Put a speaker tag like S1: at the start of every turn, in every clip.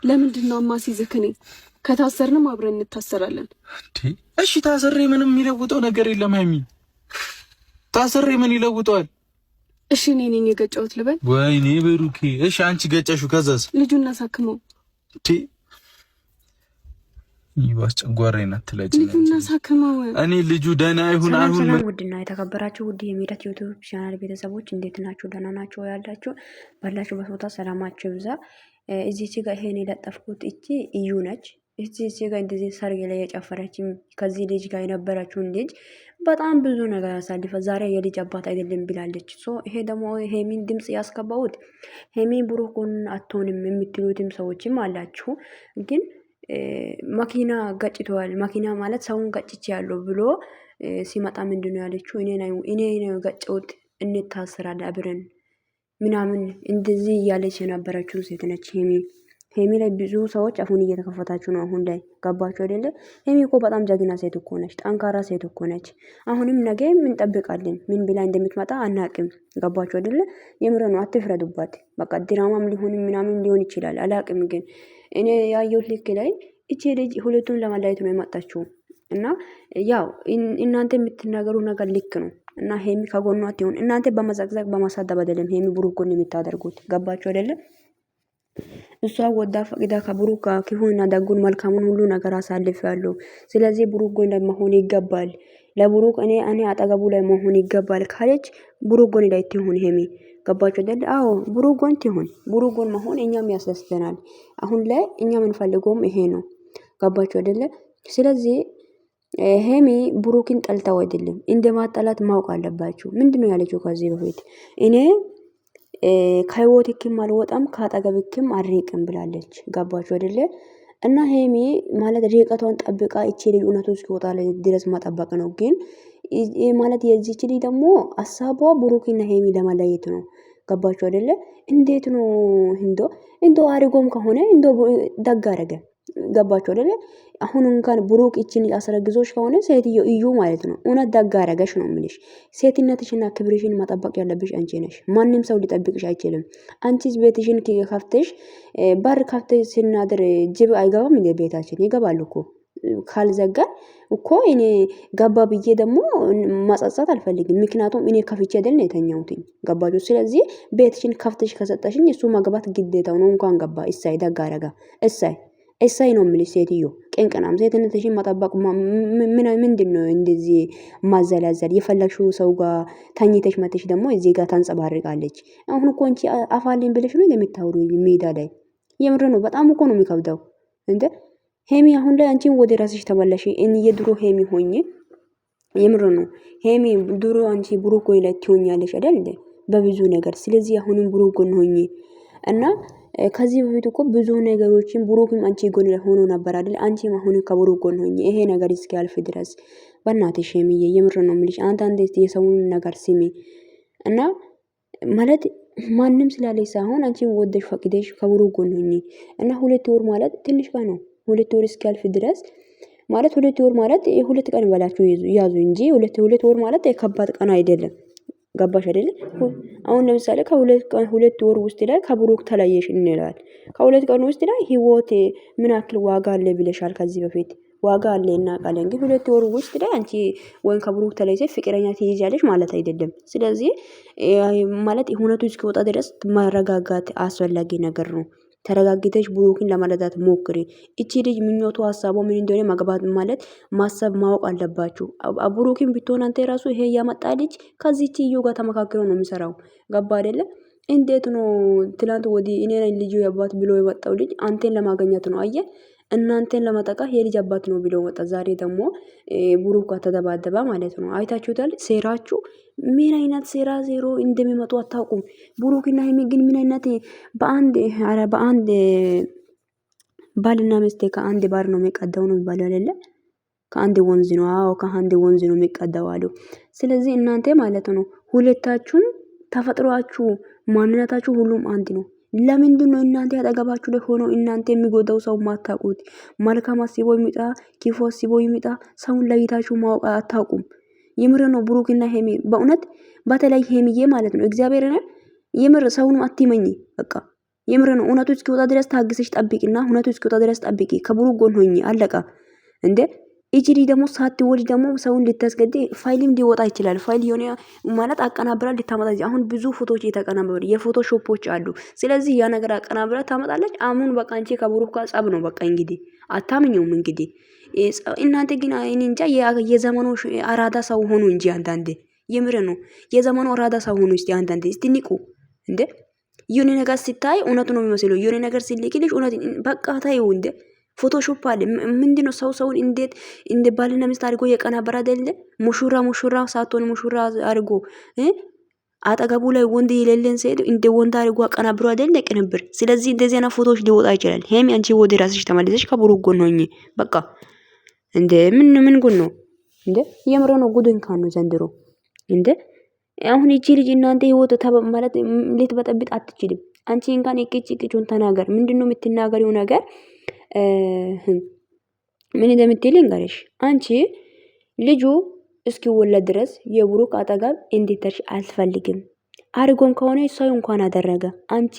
S1: ለምንድነው ማሲዝክ? እኔ ከታሰርንም አብረን እንታሰራለን። እሺ ታሰሬ ምንም የሚለውጠው ነገር የለም ሀይሚ። ታሰሬ ምን ይለውጠዋል? እሺ እኔ ነኝ የገጨሁት ልበል? ወይኔ ብሩኬ። እሺ አንቺ ገጨሽው፣ ከዛስ? ልጁን እናሳክመው። ይባስ ጨጓራዬን አትለጭ። ልጁን እናሳክመው። እኔ ልጁ ደህና ይሁን አሁን።
S2: ሰላም ውድና የተከበራችሁ ውድ የሜዳት ዩቲዩብ ቻናል ቤተሰቦች እንዴት ናችሁ? ደህና ናችሁ ያላችሁ? ባላችሁበት ቦታ ሰላማችሁ ይብዛ። እዚህ ጋር ይሄን የለጠፍኩት እቺ እዩ ነች። እዚህ ጋር እንደዚህ ሰርግ ላይ የጨፈረች ከዚህ ልጅ ጋር የነበረችውን ልጅ በጣም ብዙ ነገር አሳልፈ ዛሬ የልጅ አባት አይደለም ብላለች። ይሄ ደግሞ ሄሚን ድምጽ ያስገባውት ሄሚን ብሩክን አትሆንም የምትሉትም ሰዎችም አላችሁ። ግን መኪና ገጭተዋል። መኪና ማለት ሰውን ገጭቼ ያለው ብሎ ሲመጣ ምንድነው ያለችው? እኔ ነው ገጨውት፣ እንታሰራለን አብረን ምናምን እንደዚህ እያለች የነበረችው ሴት ነች ሄሚ። ሄሚ ላይ ብዙ ሰዎች አሁን እየተከፈታችሁ ነው። አሁን ላይ ገባችሁ አይደለ? ሄሚ እኮ በጣም ጀግና ሴት እኮ ነች፣ ጠንካራ ሴት እኮ ነች። አሁንም ነገ ምን እንጠብቃለን? ምን ብላ እንደምትመጣ አናቅም። ገባችሁ አይደለ? የምር ነው፣ አትፍረዱባት። በቃ ድራማም ሊሆን ምናምን ሊሆን ይችላል፣ አላቅም። ግን እኔ ያየሁት ልክ ላይ እቺ ልጅ ሁለቱን ለማለያየት ነው የመጣችው። እና ያው እናንተ የምትናገሩ ነገር ልክ ነው። እና ሄሚ ከጎኗት ይሁን። እናንተ በመዘግዘግ በማሳደብ አይደለም ሄሚ ብሩክ ጎን የምታደርጉት። ገባችሁ አይደለ? እሷ ወዳ ፈቅዳ ከብሩክ ክፉና ደጉን መልካሙን ሁሉ ነገር አሳልፍ ያለው። ስለዚህ ብሩክ ጎን መሆን ይገባል። ለብሩክ እኔ አጠገቡ ላይ መሆን ይገባል ካለች ብሩክ ጎን ላይ ትሆን ሄሚ። ገባችሁ አይደለ? አዎ ብሩክ ጎን ትሆን። ብሩክ ጎን መሆን እኛም ያስደስተናል። አሁን ላይ እኛ የምንፈልገውም ይሄ ነው። ገባችሁ አይደለ? ስለዚህ ሄሚ ብሩክን ጠልታው አይደለም፣ እንደማጠላት ማወቅ አለባችሁ። ምንድነው ያለችው ከዚህ በፊት? እኔ ከህይወትክም አልወጣም ከአጠገብክም አልርቅም ብላለች። ገባችሁ አይደለ? እና ሄሚ ማለት ርቀቷን ጠብቃ እቺ ልጅ እውነቱ እስኪወጣ ድረስ መጠበቅ ነው። ግን ማለት የዚች ልጅ ደግሞ ሀሳቧ ብሩክና ሄሚ ለማለየት ነው። ገባችሁ አይደለ? እንዴት ነው እንዶ አሪጎም ከሆነ እንዶ ደግ አረገ። ገባችሁ አይደለ? አሁን እንኳን ብሩክ እቺን አስረግዞሽ ከሆነ ሴትዮ እዩ ማለት ነው። እውነት ደግ አረገሽ ነው የምልሽ። ሴትነትሽና ክብርሽን መጠበቅ ያለብሽ አንቺ ነሽ። ማንም ሰው ሊጠብቅሽ አይችልም። አንቺስ ቤትሽን ከፍተሽ በር ከፍተሽ ስናድር ጅብ አይገባም እንደ ቤታችን ይገባል እኮ። ካልዘጋን እኮ እኔ ገባ ብዬ ደግሞ ማጸጸት አልፈልግም። ምክንያቱም እኔ ከፍቼ አይደል ነው የተኛሁትኝ። ገባችሁ? ስለዚህ ቤትሽን ከፍተሽ ከሰጠሽኝ እሱ መግባት ግዴታው ነው። እንኳን ገባ እሳይ ደግ አረጋ እሳይ ነው የምልሽ። ሴትዮ ቅንቅናም ሴትነትሽን መጠበቅ ምንድነው? እንደዚህ ማዘላዘል የፈለግሽው ሰው ጋር ተኝተሽ መተሽ ደግሞ እዚህ ጋር ታንጸባርቃለች። አሁን እኮ አንቺ አፋልኝ ብለሽ ነው እንደምታወሩ ሜዳ ላይ። የምር ነው፣ በጣም እኮ ነው የሚከብደው እንዴ ሄሚ። አሁን ላይ አንቺን ወደ ራስሽ ተመለሽ። የድሮ ሄሚ ሆኜ የምር ነው ሄሚ። ድሮ አንቺ ብሩክ ጎን ላይ ትሆኛለሽ አይደል በብዙ ነገር። ስለዚህ አሁንም ብሩክ ጎን ሆኜ እና ከዚህ በፊት እኮ ብዙ ነገሮችን ብሩክም አንቺ ጎን ላይ ሆኖ ነበር አይደል? አንቺም አሁን ከብሩክ ጎን ሆኜ ይሄ ነገር እስኪያልፍ ድረስ በእናትሽ ሄሚዬ የምር ነው የምልሽ። አንተ የሰውን ነገር ስሚ እና ማለት ማንም ስላለሽ ሳይሆን አንቺም ወደሽ ፈቅደሽ ከብሩክ ጎን ሆኜ እና 2 ወር ማለት ትንሽ ቀን ነው። 2 ወር እስኪያልፍ ድረስ ማለት 2 ወር ማለት የ2 ቀን በላችሁ ያዙ እንጂ 2 ወር ማለት የከባድ ቀን አይደለም። ገባሽ አይደለ? አሁን ለምሳሌ ከ2 ወር ውስጥ ላይ ከብሩክ ተለየሽ እንላለን። ከ2 ቀን ውስጥ ላይ ህይወት ምን ያክል ዋጋ አለ ብለሻል ከዚህ በፊት ዋጋ አለ እናውቃለን። ግን 2 ወር ውስጥ ላይ አንቺ ወይን ከብሩክ ተለይተሽ ፍቅረኛ ትይዣለሽ ማለት አይደለም። ስለዚህ ማለት እውነቱ እስኪወጣ ድረስ ማረጋጋት አስፈላጊ ነገር ነው። ተረጋግተሽ ብሩክን ለማለዳት ሞክሪ። እቺ ልጅ ምኞቱ ሀሳቡ ምን እንደሆነ መግባት ማለት ማሰብ ማወቅ አለባችሁ። ብሩክን ቢትሆን አንተ ራሱ ይሄ ያመጣ ልጅ ከዚህች እዩ ጋር ተመካክሮ ነው የሚሰራው። ገባ አይደለ? እንዴት ነው ትላንት ወዲህ እኔ ነኝ ልጁ ያባት ብሎ የመጣው ልጅ አንተን ለማገኘት ነው። አየ እናንተን ለማጠቃ የልጅ አባት ነው ብሎ ወጣ። ዛሬ ደግሞ ብሩክ ተደባደባ ማለት ነው። አይታችሁታል ሴራችሁ። ምን አይነት ሴራ ዜሮ እንደሚመጡ አታውቁም። ብሩክና ሄሚ ግን ምን አይነት በአንድ ባልና ሚስት ከአንድ ባር ነው የሚቀዳው ነው የሚባለው አይደለ? ከአንድ ወንዝ ነው። አዎ ከአንድ ወንዝ ነው የሚቀዳው አሉ። ስለዚህ እናንተ ማለት ነው ሁለታችሁም ተፈጥሯችሁ ማንነታችሁ ሁሉም አንድ ነው። ለምንድን ነው እናንተ ያጠገባችሁ ላይ ሆኖ እናንተ የሚጎዳው ሰው ማታውቁት? መልካም አስቦ ይምጣ ክፉ አስቦ ይምጣ ሰውን ለይታችሁ ማወቅ አታውቁም። የምር ነው ብሩክና ሄሚ በእውነት በተለይ ሄሚዬ ማለት ነው እግዚአብሔርን የምር ሰውን አትመኝ። በቃ የምር ነው። እውነቱ እስኪወጣ ድረስ ታግሰሽ ጠብቂና እውነቱ እስኪወጣ ድረስ ጠብቂ። ከብሩክ ጎን ሆኚ አለቃ እንዴ። ኢጂዲ ደግሞ ሳትወልድ ደግሞ ሰውን ልታስገድ ፋይልም ሊወጣ ይችላል። ፋይል የሆነ ማለት አቀናብራ ልታመጣ አሁን ብዙ ፎቶዎች የተቀናበሩ የፎቶ ሾፖች አሉ። ስለዚህ ያ ነገር አቀናብራ ታመጣለች። አሁን በቃ አንቺ ከብሩክ ጋር ጸብ ነው በቃ እንግዲህ አታምኙም እንግዲህ እናንተ ግን እኔ እንጃ የዘመኑ አራዳ ሰው ሆኑ እንጂ አንዳንዴ የምር ነው። የዘመኑ አራዳ ሰው ሆኑ እስቲ አንዳንዴ እስቲ ንቁ እንዴ። የሆነ ነገር ሲታይ እውነት ነው የሚመስለው። የሆነ ነገር ሲልክልሽ እውነት በቃ ታዩ እንዴ። ፎቶሾፕ አለ ምንድነው? ሰውን እንዴት እንደ ባልና ሚስት አድርጎ የቀናበረ አይደለ? ሙሽራ ሳትሆን ሙሽራ አድርጎ አጠገቡ ላይ ወንድ የሌለን ሴት እንደ ወንድ አድርጎ አቀናብሮ አይደለ? ቅንብር። ስለዚህ እንደዚህ አይነት ፎቶዎች ሊወጣ ይችላል። ሄሚ አንቺ ወደ ራስሽ ተመልሰሽ ከብሩክ ጎን ሆኚ በቃ እንዴ። ምን ጉድ ነው እንዴ? የምሮ ነው። ጉድን ካኑ ዘንድሮ እንዴ። አሁን እቺ ልጅ እናንተ ህይወት ማለት ልትበጠብጥ አትችልም። አንቺ እንኳን እቅጩን ተናገር። ምንድነው የምትናገሪው ነገር? ምን እንደምትል እንገርሽ። አንቺ ልጁ እስኪወለድ ድረስ የብሩክ አጠገብ እንዲተርሽ አልፈልግም። አርጎም ከሆነ ሰው እንኳን አደረገ። አንቺ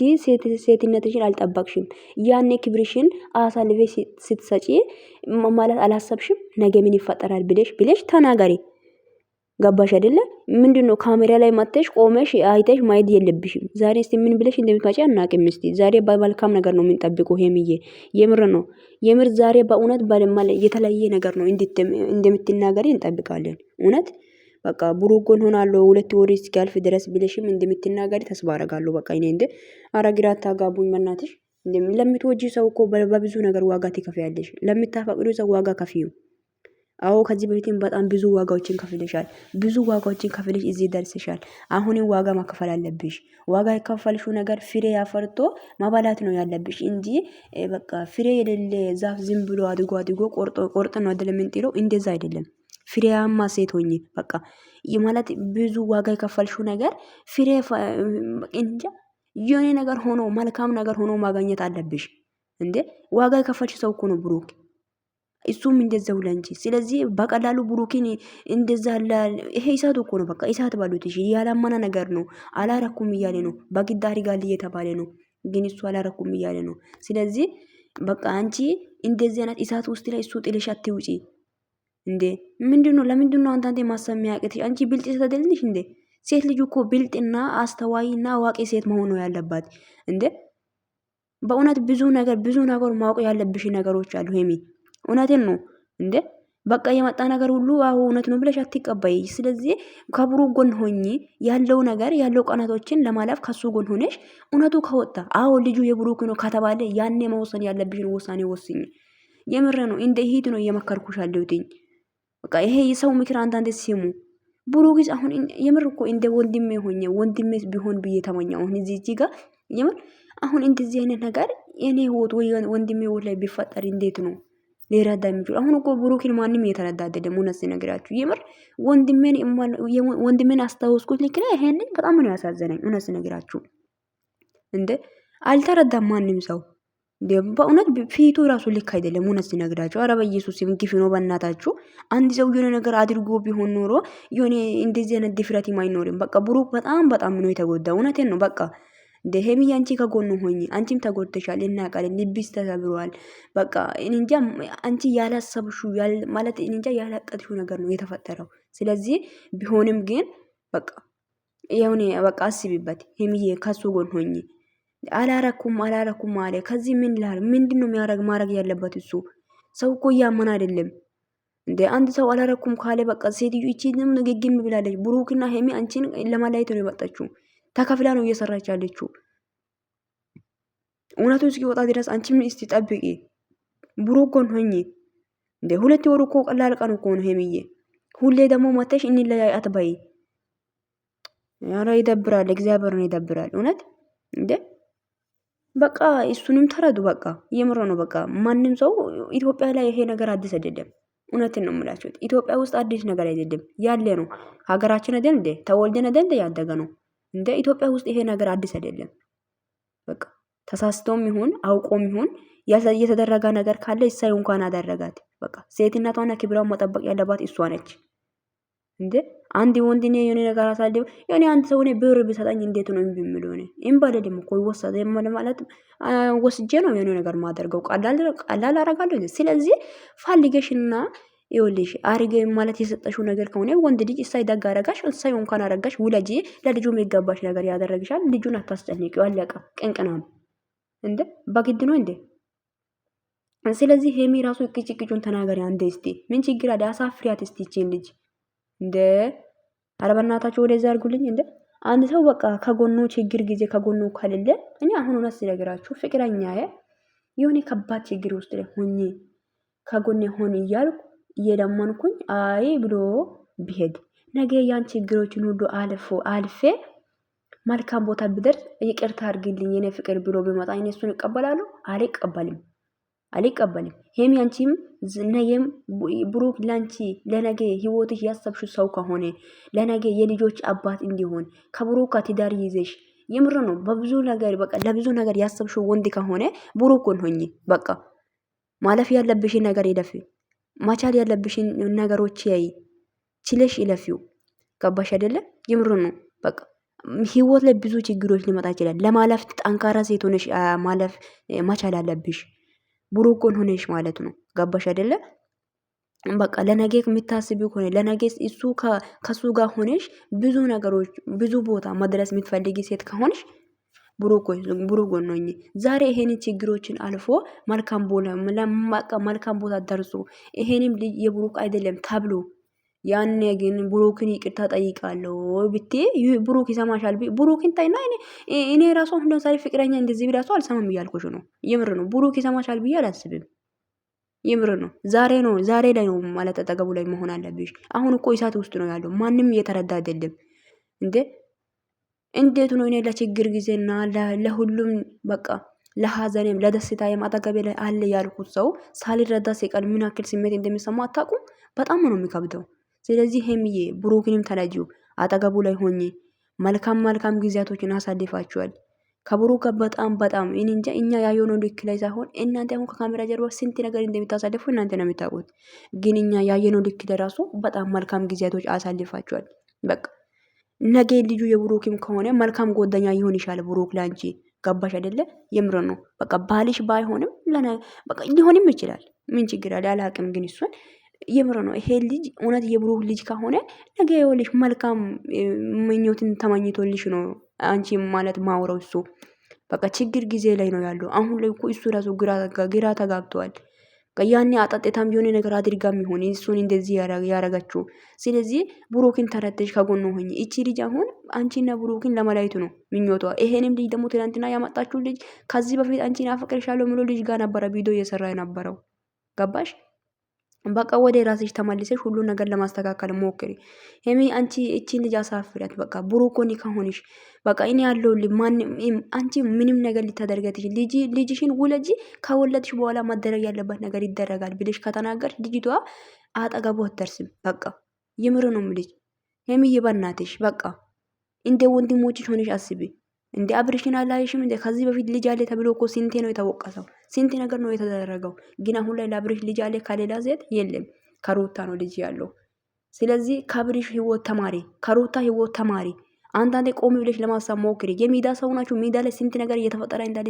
S2: ሴትነትሽን አልጠበቅሽም። ያኔ ክብርሽን አሳልፌ ስትሰጪ ማለት አላሰብሽም። ነገ ምን ይፈጠራል ብለሽ ተናገሪ። ገባሽ አይደለ? ምንድነው ካሜራ ላይ መጥተሽ ቆመሽ አይተሽ ማየት የለብሽም። ዛሬ እስቲ ምን ብለሽ እንደምትመጪ አናውቅም። እስቲ ዛሬ በመልካም ነገር ነው የምንጠብቀው። ሄምዬ የምር ነው። የምር ዛሬ በእውነት ባለማለ የተለየ ነገር ነው እንደምትናገሪ እንጠብቃለን። እውነት በቃ ብሩክ ጎን ሆናለሁ 2 ወር እስኪያልፍ ድረስ ብለሽም እንደምትናገሪ ተስፋ አደርጋለሁ። በቃ እኔ እንደ ግራ አታጋቡኝ በእናትሽ። ለምትወጂ ሰው እኮ በብዙ ነገር ዋጋ ትከፍያለሽ። ለምታፈቅዱ ሰው ዋጋ ከፍዩ። አዎ ከዚህ በፊትም በጣም ብዙ ዋጋዎችን ከፍለሻል። ብዙ ዋጋዎችን ከፍለሽ እዚህ ደርሰሻል። አሁንም ዋጋ ማከፈል አለብሽ። ዋጋ የከፈልሽው ነገር ፍሬ ያፈርቶ ማባላት ነው ያለብሽ እንጂ በቃ ፍሬ የሌለ ዛፍ ዝም ብሎ አድጎ ቆርጦ ነው አይደለም የምንጥለው። እንደዛ አይደለም። ፍሬያማ ሴት ሆኚ በቃ ማለት ብዙ ዋጋ የከፈልሽው ነገር ፍሬ እንጃ የሆነ ነገር ሆኖ መልካም ነገር ሆኖ ማግኘት አለብሽ። እንዴ ዋጋ የከፈልሽ ሰው እኮ ነው ብሩክ። እሱም እንደዛው ለንጂ። ስለዚህ በቀላሉ ብሩክን እንደዛ ይሄ እሳት እኮ ነው። በቃ እሳት ባሉት እሺ፣ ያላመነ ነገር ነው። አላረኩም እያለ ነው። በግድ አድርጋል እየተባለ ነው፣ ግን እሱ አላረኩም እያለ ነው። ስለዚህ በቃ አንቺ እንደዚህ አይነት እሳት ውስጥ ላይ እሱ ጥለሽ አትውጪ። እንዴ ምንድነው? ለምንድነው አንተ ማሰብ የሚያቅትሽ? አንቺ ብልጥ ሴት አይደለሽ እንዴ? ሴት ልጅ እኮ ብልጥና አስተዋይና አዋቂ ሴት መሆን ነው ያለባት። እንዴ በእውነት ብዙ ነገር ማወቅ ያለብሽ ነገሮች አሉ ሄሚ። እውነቴን ነው እንዴ። በቃ የመጣ ነገር ሁሉ አዎ እውነት ነው ብለሽ አትቀበይ። ስለዚህ ከብሩክ ጎን ሆኚ ያለው ነገር ያለው ቀናቶችን ለማለፍ ከሱ ጎን ሆነሽ እውነቱ ከወጣ አዎ ልጁ የብሩክ ነው ከተባለ ያኔ መወሰን ያለብሽን ውሳኔ ወስኝ። የምር ነው። እንደ ሂድ ነው እየመከርኩሽ አለሁትኝ። በቃ ይሄ የሰው ምክር አንዳንዴ ሲሙ ብሩክስ አሁን የምር እኮ እንደ ወንድሜ ሆኜ ወንድሜ ቢሆን ብዬ ተመኘው። አሁን እዚህ ጋር የምር አሁን እንደዚህ አይነት ነገር እኔ ህይወት ወይ ወንድሜ ህይወት ላይ ቢፈጠር እንዴት ነው ሊረዳ የሚችሉ? አሁን እኮ ብሩክን ማንም እየተረዳ አይደለም። እውነት ሲነግራችሁ የምር ወንድሜን አስታውስኩት። ልክ ነው። ይሄንን በጣም ነው ያሳዘነኝ። እውነት ሲነግራችሁ እንደ አልተረዳም ማንም ሰው በእውነት ፊቱ ራሱ ልክ አይደለም። እውነት ሲነግራችሁ ኧረ በኢየሱስ ግፍ ነው በእናታችሁ። አንድ ሰው የሆነ ነገር አድርጎ ቢሆን ኖሮ የሆነ እንደዚህ አይነት ድፍረት አይኖርም። በቃ ብሩክ በጣም ነው የተጎዳ። እውነቴን ነው በቃ እንደ ሄሚ አንቺ ከጎኑ ሆኚ፣ አንቺም ተጎድተሻል፣ እናውቃለን። ልብስ ተሰብሯል። በቃ እንጃ አንቺ ያላሰብሽው ማለት እንጃ ያላቀድሽው ነገር ነው የተፈጠረው። ስለዚህ ቢሆንም ግን በቃ የሆነ በቃ አስቢበት ሄሚዬ፣ ከሱ ጎን ሆኚ። አላረኩም አለ። ከዚህ ምን ላል ምንድነው ማድረግ ያለበት እሱ? ሰው እኮ እያመን አይደለም እንደ አንድ ሰው አላረኩም ካለ በቃ ሴትዮ እቺንም ንግግም ብላለች። ብሩክና ሄሚ አንቺን ለማላየት ነው የመጣችው። ተከፍላ ነው እየሰራች ያለችው። እውነቱ እስኪወጣ ድረስ አንቺም እስቲ ጠብቂ። ብሩክ ጎን ሆኚ። እንደ 2 ወር እኮ ቀላል ቀን እኮ ነው ሄሚዬ። ሁሌ ደግሞ መተሽ እንለያይ አትበይ። ኧረ ይደብራል። እግዚአብሔር ነው ይደብራል። እውነት እንደ በቃ እሱንም ተረዱ። በቃ የምሮ ነው። በቃ ማንም ሰው ኢትዮጵያ ላይ ይሄ ነገር አዲስ አይደለም። እውነትን ነው የምላችሁት። ኢትዮጵያ ውስጥ አዲስ ነገር አይደለም ያለ ነው። ሀገራችን አይደል እንደ ተወልደን አይደል ያደገ ነው። እንደ ኢትዮጵያ ውስጥ ይሄ ነገር አዲስ አይደለም። በቃ ተሳስቶም ይሁን አውቆም ይሁን የተደረገ ነገር ካለ እሳይ እንኳን አደረጋት። በቃ ሴትነቷና ክብሯን መጠበቅ ያለባት እሷ ነች። እንዴ አንድ ወንድ ነው የሆነ ነገር አሳልፎ የሆነ አንድ ሰው ነው ብር ቢሰጣኝ እንዴት ነው እምቢ የምለው? ነው እምባለልም እኮ ይወሰደ ማለት ወስጄ ነው የሆነ ነገር ማደርገው ቀላል አደርጋለሁ። ስለዚህ ፈልገሽና ይኸውልሽ አርገ ማለት የሰጠሽው ነገር ከሆነ ወንድ ልጅ እሳይ ደግ አረጋሽ እሳይ እንኳን አረጋሽ ውለጂ፣ ለልጁ የሚገባሽ ነገር ያደረግሻል። ልጁን አታስጨንቂው። አለቀ። ቅንቅናም እንዴ በግድ ነው እንዴ? ስለዚህ ሄሚ ራሱ እቅጭቅጩን ተናገሪ አንዴ እስቲ። ምን ችግር አለ? አሳፍሪያት እስቲ ይቺን ልጅ እንደ ኧረ በእናታችሁ ወደዛ አድርጉልኝ። እንደ አንድ ሰው በቃ ከጎኑ ችግር ጊዜ ከጎኑ ከሌለ እኔ አሁን እውነት ሲነግራችሁ ፍቅረኛዬ የሆነ ከባድ ችግር ውስጥ ላይ ሆኜ ከጎኔ ሆን እያልኩ እየለመንኩኝ አይ ብሎ ቢሄድ ነገ ያን ችግሮችን ሁሉ አልፌ መልካም ቦታ ብደርስ ይቅርታ አድርግልኝ የኔ ፍቅር ብሎ ቢመጣ እኔ እሱን እቀበላለሁ? አልቀበልም። ሄሚ አንቺም ነገም ብሩክ ላንቺ ለነገ ህይወትሽ ያሰብሽው ሰው ከሆነ ለነገ የልጆች አባት እንዲሆን ከብሩክ ትዳር ይዘሽ የምር ነው በብዙ ነገር በቃ ለብዙ ነገር ያሰብሽው ወንድ ከሆነ ብሩክን ሆኚ በቃ ማለፍ ያለብሽን ነገር ይለፊ። ማቻል ያለብሽን ነገሮች ያይ ችለሽ ይለፊው። ገባሽ አይደለ? የምር ነው በቃ ህይወት ላይ ብዙ ችግሮች ሊመጣ ይችላል። ለማለፍ ጠንካራ ሴት ሆነሽ ማለፍ ማቻል አለብሽ። ብሩክን ሆነሽ ማለት ነው። ገባሽ አይደለ? በቃ ለነገ የምታስቢው ከሆነ ለነገ እሱ ከሱ ጋር ሆነሽ ብዙ ነገሮች ብዙ ቦታ መድረስ የምትፈልጊ ሴት ከሆነሽ ብሩክ ነው። ዛሬ ይሄን ችግሮችን አልፎ መልካም ቦታ ደርሶ ይሄንም የብሩክ አይደለም ተብሎ ያኔ ግን ብሩክን ይቅርታ ጠይቃለሁ ብቴ ብሩክ ይሰማሻል። ብሩክን ታይና እኔ ራሱ አሁን ለምሳሌ ፍቅረኛ እንደዚህ ቢላሱ አልሰማም እያልኩሽ ነው። የምር ነው። ብሩክ ይሰማሻል ብዬ አላስብም። የምር ነው። ዛሬ ላይ ነው ማለት አጠገቡ ላይ መሆን አለብሽ። አሁን እኮ እሳት ውስጥ ነው ያለው። ማንም እየተረዳ አይደለም እንዴ። እንዴት ነው እኔ ለችግር ጊዜና ለሁሉም በቃ ለሐዘኔም ለደስታዬም አጠገቤ ላይ አለ ያልኩት ሰው ሳልረዳ ሲቀር ምን ያክል ስሜት እንደሚሰማ አታውቁም? በጣም ነው የሚከብደው። ስለዚህ ሄምዬ ብሩክንም ተረጂው አጠገቡ ላይ ሆኜ መልካም ጊዜያቶችን አሳልፋችኋል። ከብሩክ በጣም እንጃ እኛ ያየነው ልክ ላይ ሳይሆን እናንተ አሁን ከካሜራ ጀርባ ስንት ነገር እንደምታሳልፉ እናንተ ነው የምታውቁት። ግን እኛ ያየነው ልክ ለራሱ በጣም መልካም ጊዜያቶች አሳልፋችኋል። በቃ ነገ ልጁ የብሩክም ከሆነ መልካም ጎደኛ ይሆን ይሻል ብሩክ ላንቺ። ገባሽ አይደለ? የምር ነው። በቃ ባልሽ ባይሆንም በቃ ሊሆንም ይችላል። ምን ችግር አለ? አላቅም ግን እሱን የምር ነው። ይሄ ልጅ እውነት የብሩክ ልጅ ከሆነ ነገ ይኸውልሽ መልካም ምኞትን ተመኝቶልሽ ነው አንቺ ማለት ማውረው። እሱ በቃ ችግር ጊዜ ላይ ነው ያለው። አሁን ላይ እኮ እሱ ራሱ ግራ ተጋብተዋል። ያኔ አጣጤታም የሆነ ነገር አድርጋም ይሆን እሱን እንደዚህ ያረጋችሁ። ስለዚህ ብሩክን ተረተሽ ከጎኑ ሆኝ። እቺ ልጅ አሁን አንቺና ብሩክን ለመላይቱ ነው ምኞቷ። ይሄንም ልጅ ደግሞ ትናንትና ያመጣችሁ ልጅ ከዚህ በፊት አንቺን አፈቅርሻለሁ ምሎ ልጅ ጋር ነበረ ቪዲዮ እየሰራ የነበረው። ገባሽ? በቃ ወደ ራስሽ ተመልሰሽ ሁሉ ነገር ለማስተካከል ሞክሪ። ሄሚ አንቺ እቺን ልጅ አሳፍሪያት። በቃ ብሩኮኒ ከሆንሽ በቃ እኔ ያለሁልሽ አንቺ ምንም ነገር ልታደርገትሽ ልጅሽን ውለጂ። ከወለድሽ በኋላ መደረግ ያለበት ነገር ይደረጋል ብለሽ ከተናገርሽ ልጅቷ አጠገቡ አትደርስም። በቃ የምር ነው የምልሽ ሄሚዬ፣ በእናትሽ በቃ እንደ ወንድሞችሽ ሆነሽ አስቢ። እንደ አብርሽን አላየሽም? እንደ ከዚህ በፊት ልጅ አለ ተብሎ እኮ ስንቴ ነው የተወቀሰው? ስንቴ ነገር ነው የተደረገው? ግን አሁን ላይ ለአብርሽ ልጅ አለ ከሌላ ሴት የለም፣ ከሩታ ነው ልጅ ያለው። ስለዚህ ከአብርሽ ህይወት ተማሪ፣ ከሩታ ህይወት ተማሪ። አንዳንዴ ቆም ብለሽ ለማሳብ ሞክሪ። የሚዳ ሰው ናችሁ። ሜዳ ላይ ስንት ነገር እየተፈጠረ እንዳለ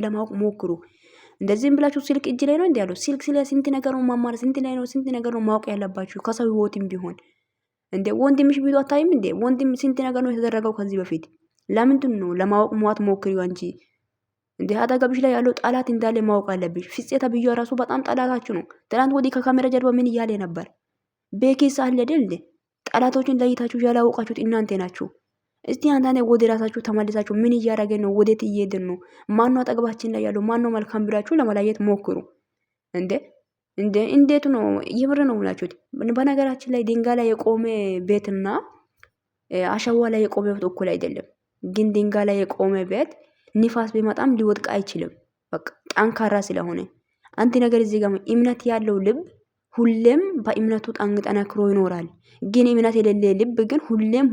S2: ለማወቅ ሞክሩ። እንደዚህም ብላችሁ ስልክ እጅ ላይ ነው እንዲ ያለው። ስልክ ስለ ስንት ነገር ነው ማማር፣ ስንት ነገር ነው ማወቅ ያለባችሁ ከሰው ህይወትም ቢሆን። እንደ ወንድምሽ ቢዶ አታይም እንዴ? ወንድም ስንት ነገር ነው የተደረገው ከዚህ በፊት። ለምንድን ነው ለማወቅ ሟት ሞክሪው እንጂ እንዴ? አጠገብሽ ላይ ያለው ጠላት እንዳለ ማወቅ አለብሽ። ፍፄ ተብዬው ራሱ በጣም ጠላታችሁ ነው። ትናንት ወዲህ ከካሜራ ጀርባ ምን እያለ ነበር? ቤኪስ አለ አይደል? ጠላቶችን ለይታችሁ ያላወቃችሁት እናንተ ናችሁ። እስቲ አንዳንዴ ወደ ራሳችሁ ተመልሳችሁ ምን እያደረገ ነው? ወዴት እየሄድን ነው? ማነው አጠገባችን ላይ ያለው? ማነው መልካም ብላችሁ ለመለየት ሞክሩ። እንዴት ነው? የምር ነው ብላችሁት። በነገራችን ላይ ድንጋይ ላይ የቆመ ቤትና አሸዋ ላይ የቆመ ቤት እኩል አይደለም። ግን ድንጋይ ላይ የቆመ ቤት ንፋስ ቢመጣም ሊወድቅ አይችልም። በቃ ጠንካራ ስለሆነ አንተ ነገር እዚህ ጋር እምነት ያለው ልብ ሁሌም በእምነቱ ጠንክሮ ይኖራል። ግን እምነት የሌለ ልብ ግን ሁሌም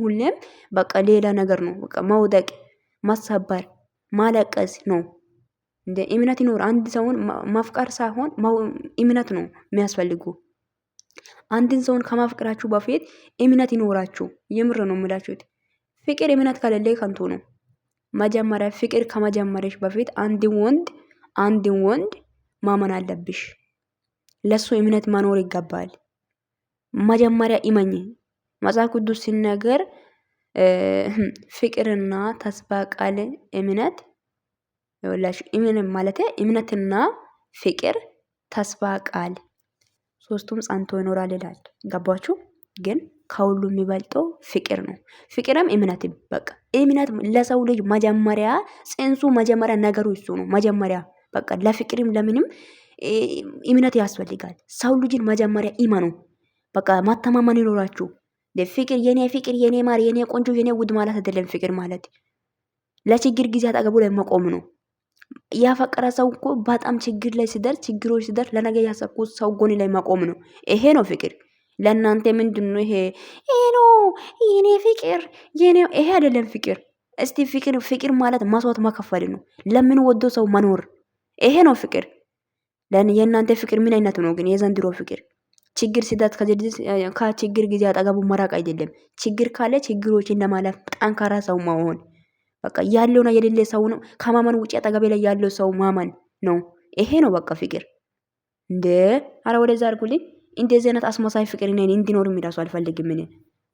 S2: በቃ ሌላ ነገር ነው። በቃ መውደቅ፣ መሰበር፣ ማለቀስ ነው። እንደ እምነት ይኖር አንድ ሰውን ማፍቀር ሳይሆን እምነት ነው የሚያስፈልጉ። አንድን ሰውን ከማፍቀራችሁ በፊት እምነት ይኖራችሁ። የምር ነው የምላችሁት። ፍቅር እምነት ከሌለ ከንቱ ነው። መጀመሪያ ፍቅር ከመጀመሪያሽ በፊት አንድን ወንድ ማመን አለብሽ። ለሱ እምነት መኖር ይገባል። መጀመሪያ ኢመኝ። መጽሐፍ ቅዱስ ሲናገር ፍቅርና ተስፋ ቃል እምነት ይኸውላችሁ እምነትና ፍቅር ተስፋ ቃል ሶስቱም ጸንቶ ይኖራል ይላል። ገባችሁ? ግን ከሁሉ የሚበልጠው ፍቅር ነው። ፍቅርም እምነት በቃ እምነት ለሰው ልጅ መጀመሪያ ጽንሱ መጀመሪያ ነገሩ እሱ ነው። መጀመሪያ በቃ ለፍቅርም ለምንም እምነት ያስፈልጋል። ሰው ልጅን መጀመሪያ ኢመኑ። በቃ ማተማመን ይኖራችሁ። ፍቅር የኔ ማር የኔ ቆንጆ የኔ ውድ ማለት አይደለም። ፍቅር ማለት ለችግር ጊዜ አጠገቡ ላይ መቆም ነው። ያፈቀረ ሰው እኮ በጣም ችግር ላይ ሲደርስ ችግሮች ሲደርስ ለነገ ያሰብኩት ሰው ጎን ላይ መቆም ነው። ይሄ ነው ፍቅር። ለእናንተ ምንድነው ይሄ ነው የኔ ፍቅር ይሄ አይደለም ፍቅር። እስቲ ፍቅር ማለት መስዋዕት መከፈል ነው። ለምን ወዶ ሰው መኖር። ይሄ ነው ፍቅር። የእናንተ ፍቅር ምን አይነት ነው ግን? የዘንድሮ ፍቅር ችግር ሲደርስ ከችግር ጊዜ አጠገቡ መራቅ አይደለም። ችግር ካለ ችግሮችን ለማለፍ ጠንካራ ሰው መሆን በቃ ያለውና የሌለ ሰው ነው። ከማመን ውጪ አጠገቤ ላይ ያለው ሰው ማመን ነው። ይሄ ነው በቃ ፍቅር። እንዴ አረ ወደዛ አድርጉልኝ። እንደዚህ አይነት አስመሳይ ፍቅር እኔ እንዲኖር የሚራሱ አልፈልግም።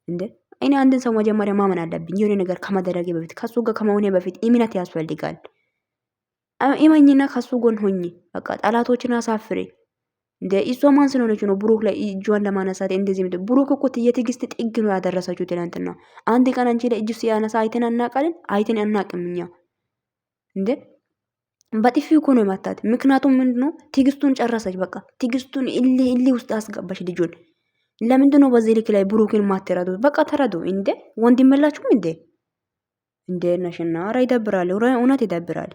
S2: እንዴ እኔ አንድን ሰው መጀመሪያ ማመን አለብኝ። የሆነ ነገር ከማደረጌ በፊት ከሱ ጋር ከመሆኔ በፊት እምነት ያስፈልጋል። እመኝና ከሱ ጎን ሆኝ በቃ ጠላቶችን አሳፍሬ። እንደ እሷ ማን ስለሆነች ነው ብሩክ ላይ እጇን ለማነሳት እንደዚህ ምት ብሩክ እኮ የትዕግስት ጥግ ነው ያደረሰችው ትናንትና። አንድ ቀን አንቺ ላይ እጁ ሲያነሳ አይተን አናቃለን? አይተን አናቅም እኛ። እንዴ በጥፊ እኮ ነው የማታት። ምክንያቱም ምንድነው ትዕግስቱን ጨረሰች። በቃ ትዕግስቱን እሊ ውስጥ አስገባሽ ልጁን። ለምንድነው በዚህ ልክ ላይ ብሩክን ማትረዱት? በቃ ተረዱ። እንዴ ወንድም የላችሁም እንዴ? እንዴ ነሽና ኧረ ይደብራል። እውነት ይደብራል።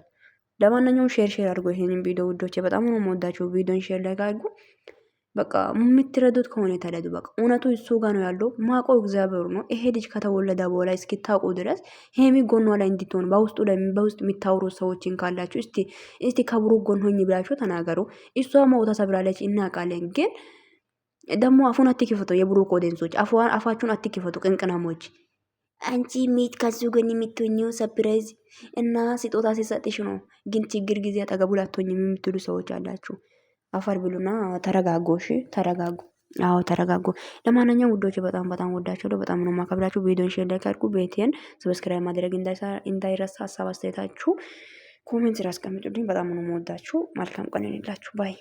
S2: ለማንኛውም ሼር አድርጎ ይሄንን ቪዲዮ ውዶቼ፣ በጣም ነው የምወዳቸው። ቪዲዮን ሼር ላይ አድርጉ። በቃ የምትረዱት ከሆነ ተረዱ። በቃ እውነቱ እሱ ጋር ነው ያለው። ማቆ እግዚአብሔር ነው። ይሄ ልጅ ከተወለደ በኋላ እስኪታውቁ ድረስ ሄሚ ጎኗ ላይ እንድትሆን በውስጡ ላይ በውስጥ የሚታወሩ ሰዎችን ካላችሁ እስቲ ከብሩክ ጎን ሆኝ ብላችሁ ተናገሩ። እሷ ሞታ ሰብራለች እናውቃለን። ግን ደግሞ አፉን አትክፈቱ። የብሩክ ኦዲየንሶች አፋችሁን አትክፈቱ። ቅንቅናሞች አንቺ ሚት ከሱ ጎን የምትሆኚው ሰፕራይዝ እና ስጦታ ሲሰጥሽ ነው። ግን ችግር ጊዜ አጠገቡ ላትሆኚም የምትሉ ሰዎች አላችሁ። አፈር ብሉና ተረጋጉ። እሺ ተረጋጉ። አዎ ተረጋጉ። ለማንኛውም ውዶች በጣም ወዳችኋለሁ። በጣም ነው ማከብራችሁ። ቪዲዮን ሼር ላይክ አድርጉ። ቤቴን ሰብስክራይብ ማድረግ እንዳይረሳ። ሀሳብ አስተያየታችሁ ኮሜንት ስራ አስቀምጡልኝ። በጣም ነው የምወዳችሁ። መልካም ቀን ይሁንላችሁ። ባይ